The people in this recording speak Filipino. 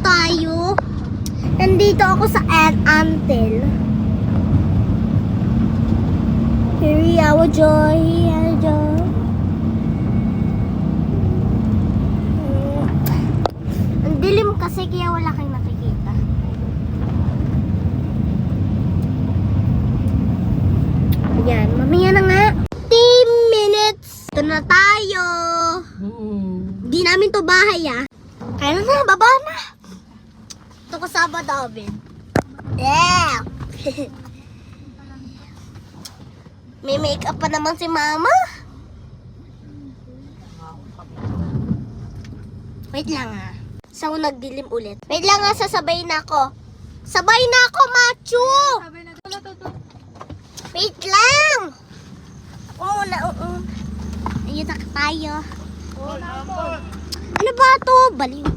tayo. Nandito ako sa Antel. Here our joy, here joy. Ang dilim kasi kaya wala kayong nakikita. Ayan, mamaya na nga. 10 minutes. Ito na tayo. Di namin to bahay Kaya na, baba na. Ito kasama namin. Yeah! May makeup pa naman si mama. Wait lang So, nagdilim ulit. Wait lang sasabay na ako. Sabay na ako, Machu! Wait lang! Ako muna, Ayun na tayo. Ano ba to? Baliw.